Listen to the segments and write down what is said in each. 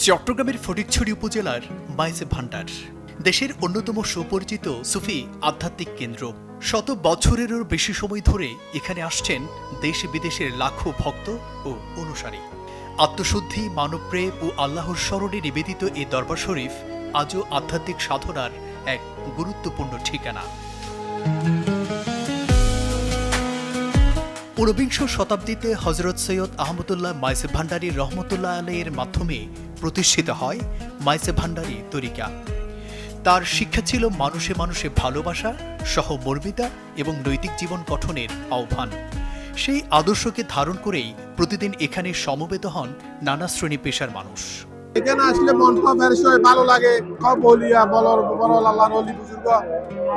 চট্টগ্রামের ফটিকছড়ি উপজেলার মাইজে ভান্ডার দেশের অন্যতম সুপরিচিত সুফি আধ্যাত্মিক কেন্দ্র। শত বছরেরও বেশি সময় ধরে এখানে আসছেন দেশ বিদেশের লাখো ভক্ত ও অনুসারী। আত্মশুদ্ধি, মানবপ্রেম ও আল্লাহর স্মরণে নিবেদিত এই দরবার শরীফ আজও আধ্যাত্মিক সাধনার এক গুরুত্বপূর্ণ ঠিকানা। ঊনবিংশ শতাব্দীতে হযরত সৈয়দ আহমদুল্লাহ মাইজে ভান্ডারী রহমতুল্লাহ আলাইহির মাধ্যমে প্রতিষ্ঠিত হয় মাইজে ভান্ডারী তরিকা। তার শিক্ষা ছিল মানুষে মানুষে ভালোবাসা, সহমর্মিতা এবং নৈতিক জীবন গঠনের আহ্বান। সেই আদর্শকে ধারণ করেই প্রতিদিন এখানে সমবেত হন নানা শ্রেণী পেশার মানুষ। এখানে আসলে মনটা ফ্রেশ হয়, ভালো লাগে। বলিয়া বলর আল্লাহর ওলি বুজুর্গ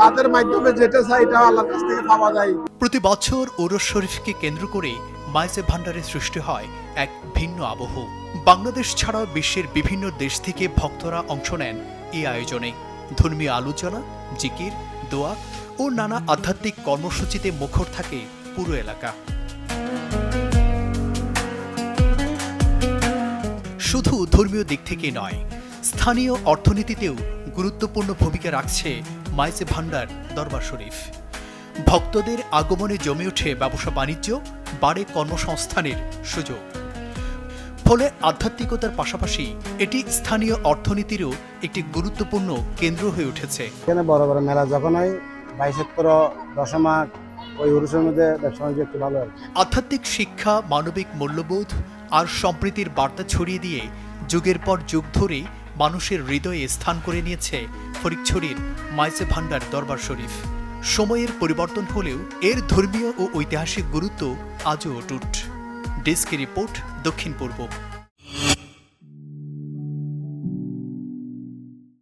তাদের মাধ্যমে যেটা চাই এটা আল্লাহর কাছ থেকে পাওয়া যায়। প্রতি বছর ওরস শরীফকে কেন্দ্র করে মাইজে ভান্ডারের সৃষ্টি হয় এক ভিন্ন আবহ। বাংলাদেশ ছাড়াও বিশ্বের বিভিন্ন দেশ থেকে ভক্তরা অংশ নেন এই আয়োজনে। ধর্মীয় আলোচনা, জিকির, দোয়া ও নানা আধ্যাত্মিক কর্মসূচিতে মুখর থাকে পুরো এলাকা। শুধু ধর্মীয় দিক থেকে নয়, স্থানীয় অর্থনীতিতেও গুরুত্বপূর্ণ ভূমিকা রাখছে মাইজে ভান্ডার দরবার শরীফ। ভক্তদের আগমনে জমে ওঠে ব্যবসা বাণিজ্য, বাড়ে কর্মসংস্থানের সুযোগ। ফলে আধ্যাত্মিকতার পাশাপাশি এটি স্থানীয় অর্থনীতিরও একটি গুরুত্বপূর্ণ কেন্দ্র হয়ে উঠেছে। এখানে বড় বড় মেলা যখন হয় 22 দশমাক ওই উরুসের মধ্যে ব্যবসা বাণিজ্য একটু ভালো হয়। আধ্যাত্মিক শিক্ষা, মানবিক মূল্যবোধ আর সম্প্রীতির বার্তা ছড়িয়ে দিয়ে যুগের পর যুগ ধরে মানুষের হৃদয়ে স্থান করে নিয়েছে ফটিকছড়ির মাইজে ভান্ডার দরবার শরীফ। সময়ের পরিবর্তন হলেও এর ধর্মীয় ও ঐতিহাসিক গুরুত্ব আজও অটুট। ডেস্ক রিপোর্ট, দক্ষিণ পূর্ব।